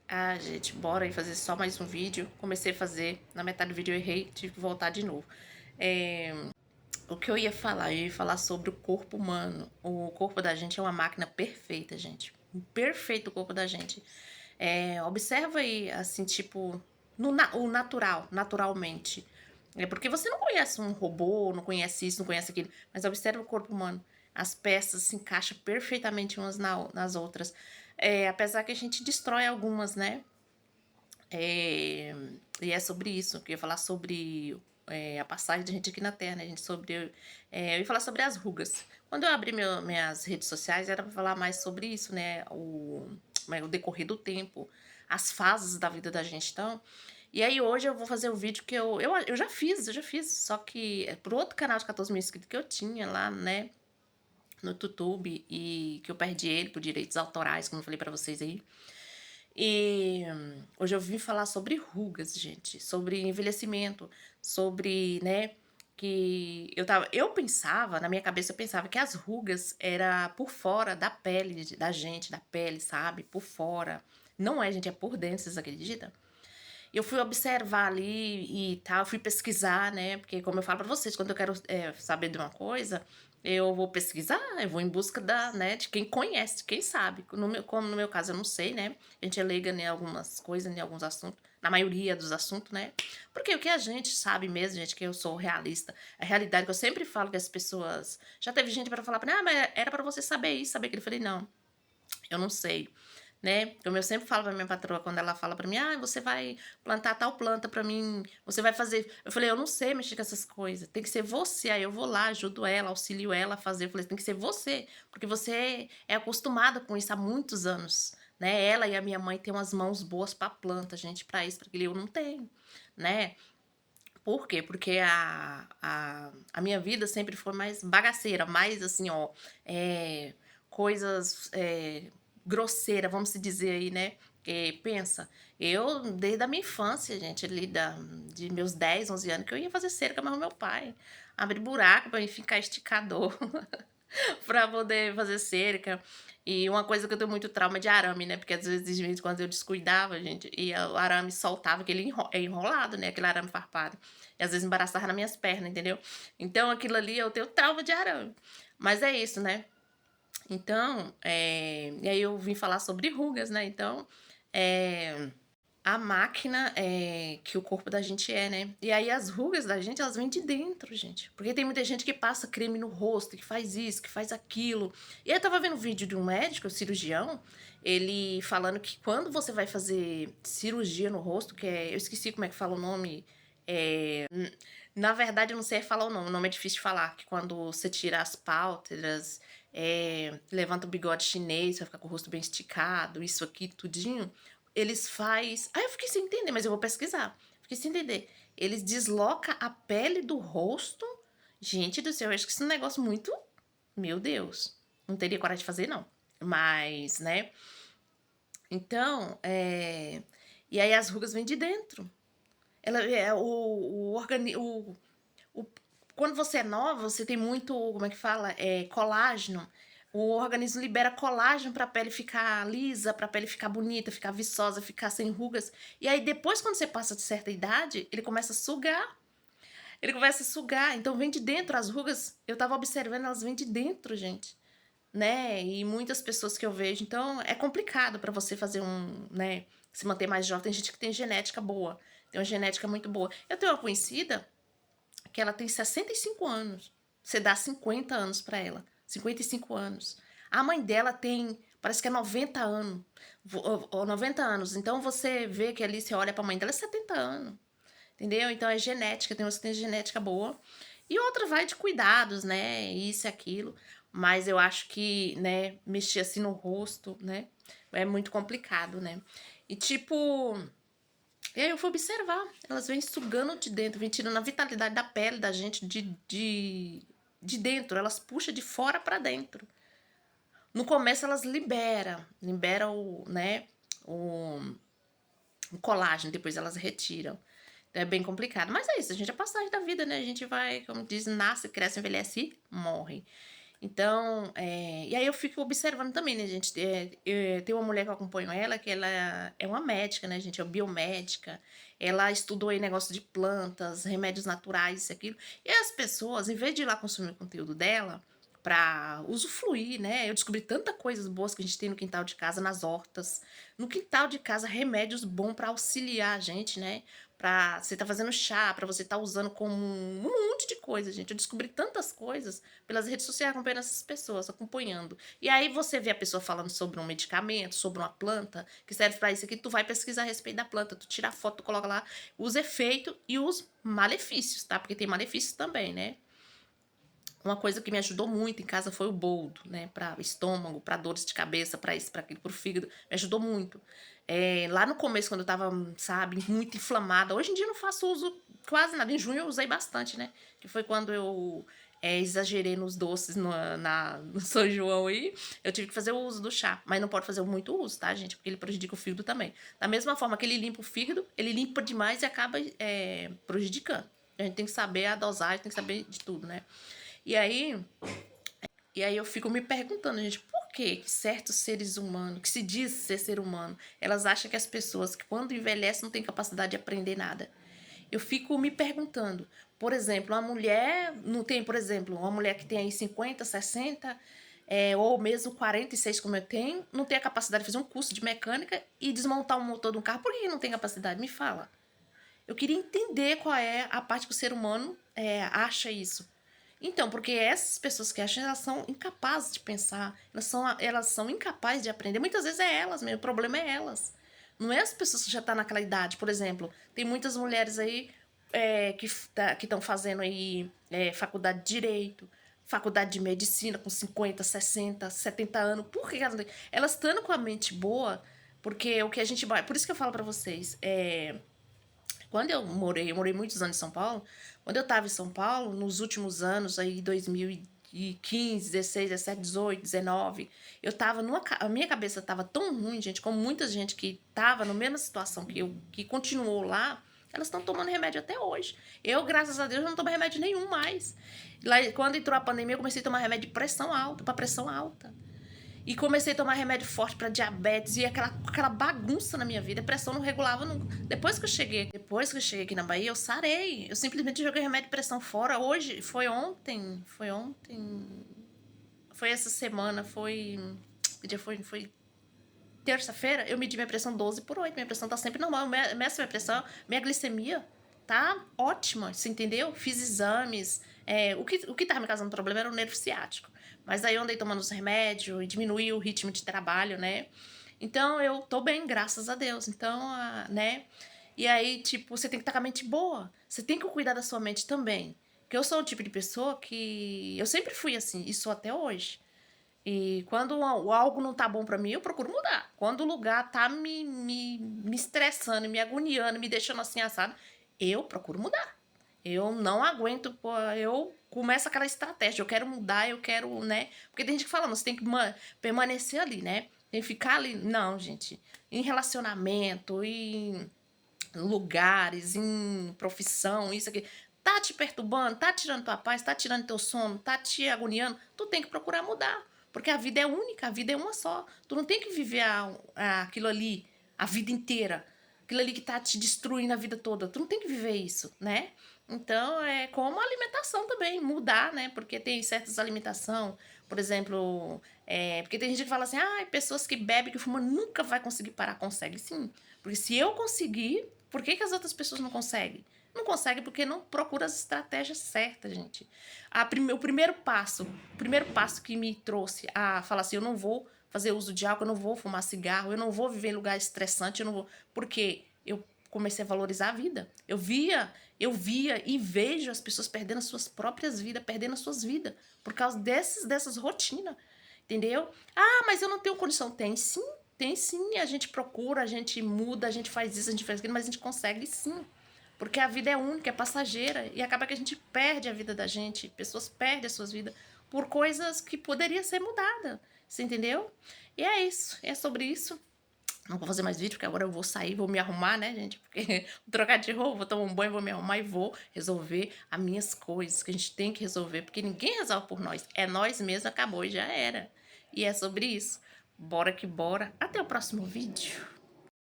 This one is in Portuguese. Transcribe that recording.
Ah, gente, bora aí fazer só mais um vídeo. Comecei a fazer, na metade do vídeo eu errei, tive que voltar de novo. É, o que eu ia falar? Eu ia falar sobre o corpo humano. O corpo da gente é uma máquina perfeita, gente. Perfeito o corpo da gente. Observa aí, assim, tipo, o natural, naturalmente. É porque você não conhece um robô, não conhece isso, não conhece aquilo, mas observa o corpo humano. As peças se encaixam perfeitamente umas nas outras. Apesar que a gente destrói algumas, né? É, e é sobre isso que eu ia falar sobre a passagem da gente aqui na Terra, né? Eu ia falar sobre as rugas. Quando eu abri minhas redes sociais, era para falar mais sobre isso, né? O decorrer do tempo, as fases da vida da gente. Então, e aí hoje eu vou fazer o vídeo que eu já fiz, só que é pro outro canal de 14 mil inscritos que eu tinha lá, né? No YouTube, e que eu perdi ele por direitos autorais, como eu falei pra vocês aí. E hoje eu vim falar sobre rugas, gente, sobre envelhecimento, sobre, né, eu pensava, na minha cabeça eu pensava que as rugas era por fora da pele da gente, da pele, sabe? Por fora. Não é, gente, é por dentro, vocês acreditam? Eu fui observar ali e tal, fui pesquisar, né? Porque, como eu falo pra vocês, quando eu quero saber de uma coisa, eu vou pesquisar, eu vou em busca né, de quem conhece, de quem sabe. Como no meu caso eu não sei, né? A gente é leiga em algumas coisas, em alguns assuntos, na maioria dos assuntos, né? Porque o que a gente sabe mesmo, gente, que eu sou realista, a realidade que eu sempre falo que as pessoas. Já teve gente para falar pra mim, mas era para você saber isso, saber aquilo. Eu falei, não, eu não sei, né? Como eu sempre falo pra minha patroa, quando ela fala pra mim, você vai plantar tal planta pra mim, você vai fazer. Eu falei, eu não sei mexer com essas coisas, tem que ser você. Aí eu vou lá, ajudo ela, auxilio ela a fazer. Eu falei, tem que ser você, porque você é acostumada com isso há muitos anos, né? Ela e a minha mãe têm umas mãos boas pra planta, gente, pra isso, pra aquilo. Eu não tenho, né? Por quê? Porque a minha vida sempre foi mais bagaceira, mais assim, ó, é, coisas grosseiras, vamos se dizer aí, né? Pensa, eu desde a minha infância, gente, de meus 10, 11 anos, que eu ia fazer cerca, mas o meu pai abrir buraco pra mim ficar esticador. Pra poder fazer cerca. E uma coisa que eu tenho muito trauma de arame, né? Porque às vezes quando eu descuidava, gente, e o arame soltava, aquele é enrolado, né? Aquele arame farpado. E às vezes embaraçava nas minhas pernas, entendeu? Então aquilo ali eu tenho trauma de arame. Mas é isso, né? Então, e aí eu vim falar sobre rugas, né? Então, a máquina que o corpo da gente é, né? E aí as rugas da gente, elas vêm de dentro, gente. Porque tem muita gente que passa creme no rosto, que faz isso, que faz aquilo. E eu tava vendo um vídeo de um médico, um cirurgião, ele falando que quando você vai fazer cirurgia no rosto, eu esqueci como é que fala o nome, na verdade eu não sei falar o nome é difícil de falar, que quando você tira as pálpebras, levanta o bigode chinês, vai ficar com o rosto bem esticado, isso aqui, tudinho, eles faz. Eu fiquei sem entender, mas eu vou pesquisar. Fiquei sem entender. Eles deslocam a pele do rosto. Gente do céu, eu acho que isso é um negócio muito. Meu Deus. Não teria coragem de fazer, não. Mas, né? Então, e aí as rugas vêm de dentro. Ela é o organismo. Quando você é nova, você tem muito, como é que fala? Colágeno. O organismo libera colágeno para a pele ficar lisa, para a pele ficar bonita, ficar viçosa, ficar sem rugas. E aí depois, quando você passa de certa idade, ele começa a sugar. Ele começa a sugar. Então vem de dentro as rugas. Eu tava observando, elas vêm de dentro, gente, né? E muitas pessoas que eu vejo, então é complicado para você fazer né, se manter mais jovem. Tem gente que tem genética boa, tem uma genética muito boa. Eu tenho uma conhecida que ela tem 65 anos. Você dá 50 anos para ela. 55 anos. A mãe dela tem, parece que é 90 anos. Ou 90 anos. Então você vê que ali você olha para a mãe dela, é 70 anos. Entendeu? Então é genética, tem umas que tem genética boa. E outra vai de cuidados, né? Isso e aquilo. Mas eu acho que, né, mexer assim no rosto, né? É muito complicado, né? E tipo, e aí eu fui observar, elas vêm sugando de dentro, vêm tirando a vitalidade da pele da gente de dentro, elas puxam de fora para dentro. No começo elas liberam o, o colágeno, depois elas retiram. Então é bem complicado, mas é isso, a gente é passagem da vida, né? A gente vai, como diz, nasce, cresce, envelhece e morre. Então, e aí eu fico observando também, né, gente? Tem uma mulher que eu acompanho ela, que ela é uma médica, né, gente? É biomédica. Ela estudou aí negócio de plantas, remédios naturais, isso e aquilo. E as pessoas, em vez de ir lá consumir o conteúdo dela, pra usufruir, né? Eu descobri tanta coisas boas que a gente tem no quintal de casa, nas hortas. No quintal de casa, remédios bons pra auxiliar a gente, né? Pra você tá fazendo chá, pra você tá usando como um monte de coisa, gente. Eu descobri tantas coisas pelas redes sociais, acompanhando essas pessoas, acompanhando. E aí você vê a pessoa falando sobre um medicamento, sobre uma planta que serve pra isso aqui, tu vai pesquisar a respeito da planta, tu tira a foto, tu coloca lá os efeitos e os malefícios, tá? Porque tem malefícios também, né? Uma coisa que me ajudou muito em casa foi o boldo, né? Para estômago, para dores de cabeça, para isso, para aquilo, pro fígado. Me ajudou muito. Lá no começo, quando eu tava, sabe, muito inflamada. Hoje em dia eu não faço uso quase nada. Em junho eu usei bastante, né? Que foi quando eu exagerei nos doces no São João aí. Eu tive que fazer o uso do chá. Mas não pode fazer muito uso, tá, gente? Porque ele prejudica o fígado também. Da mesma forma que ele limpa o fígado, ele limpa demais e acaba prejudicando. A gente tem que saber a dosagem, tem que saber de tudo, né? E aí, eu fico me perguntando, gente, por que certos seres humanos, que se diz ser humano, elas acham que as pessoas que quando envelhecem não têm capacidade de aprender nada? Eu fico me perguntando, por exemplo, uma mulher, não tem, por exemplo, uma mulher que tem aí 50, 60, ou mesmo 46 como eu tenho, não tem a capacidade de fazer um curso de mecânica e desmontar um motor de um carro. Por que não tem capacidade? Me fala. Eu queria entender qual é a parte que o ser humano acha isso. Então, porque essas pessoas que acham, elas são incapazes de pensar, elas são incapazes de aprender. Muitas vezes é elas mesmo, o problema é elas. Não é as pessoas que já estão naquela idade. Por exemplo, tem muitas mulheres aí que estão fazendo aí faculdade de Direito, faculdade de Medicina com 50, 60, 70 anos. Por que elas estando com a mente boa? Porque o que a gente... Por isso que eu falo pra vocês, quando eu morei muitos anos em São Paulo. Quando eu estava em São Paulo, nos últimos anos, aí 2015, 16, 17, 18, 19, eu tava a minha cabeça tava tão ruim, gente, como muita gente que tava na mesma situação que eu, que continuou lá, elas estão tomando remédio até hoje. Eu, graças a Deus, não tomo remédio nenhum mais. Lá, quando entrou a pandemia, eu comecei a tomar remédio de pressão alta, para pressão alta. E comecei a tomar remédio forte para diabetes e aquela bagunça na minha vida. A pressão não regulava nunca. Depois que eu cheguei aqui na Bahia, eu sarei. Eu simplesmente joguei remédio de pressão fora. Hoje, foi essa semana, que dia foi? Foi terça-feira, eu medi minha pressão 12/8. Minha pressão tá sempre normal. Eu meço minha pressão, minha glicemia tá ótima, você entendeu? Fiz exames. O que tava me causando problema era o nervo ciático. Mas aí eu andei tomando os remédios e diminuí o ritmo de trabalho, né? Então eu tô bem, graças a Deus. Então, né? E aí, tipo, você tem que estar com a mente boa. Você tem que cuidar da sua mente também. Porque eu sou o tipo de pessoa que... Eu sempre fui assim, e sou até hoje. E quando algo não tá bom pra mim, eu procuro mudar. Quando o lugar tá me estressando, me agoniando, me deixando assim assado, eu procuro mudar. Eu não aguento, pô, eu começo aquela estratégia. Eu quero mudar, eu quero, né? Porque tem gente que fala, não, você tem que permanecer ali, né? Tem que ficar ali. Não, gente. Em relacionamento, em lugares, em profissão, isso aqui. Tá te perturbando, tá tirando tua paz, tá tirando teu sono, tá te agoniando, tu tem que procurar mudar. Porque a vida é única, a vida é uma só. Tu não tem que viver aquilo ali a vida inteira. Aquilo ali que tá te destruindo a vida toda. Tu não tem que viver isso, né? Então, é como a alimentação também, mudar, né? Porque tem certas alimentação, por exemplo, porque tem gente que fala assim, pessoas que bebem, que fumam, nunca vai conseguir parar. Consegue sim. Porque se eu conseguir, por que as outras pessoas não conseguem? Não consegue porque não procura as estratégias certas, gente. O primeiro passo que me trouxe a falar assim, eu não vou fazer uso de álcool, eu não vou fumar cigarro, eu não vou viver em lugar estressante, eu não vou... Porque eu comecei a valorizar a vida. Eu via e vejo as pessoas perdendo as suas próprias vidas, perdendo as suas vidas, por causa dessas rotinas, entendeu? Mas eu não tenho condição. Tem sim, a gente procura, a gente muda, a gente faz isso, a gente faz aquilo, mas a gente consegue sim. Porque a vida é única, é passageira, e acaba que a gente perde a vida da gente, pessoas perdem as suas vidas por coisas que poderia ser mudada, você entendeu? E é isso, é sobre isso. Não vou fazer mais vídeo, porque agora eu vou sair, vou me arrumar, né, gente? Porque vou trocar de roupa, vou tomar um banho, vou me arrumar e vou resolver as minhas coisas que a gente tem que resolver, porque ninguém resolve por nós. É nós mesmos, acabou e já era. E é sobre isso. Bora que bora. Até o próximo vídeo.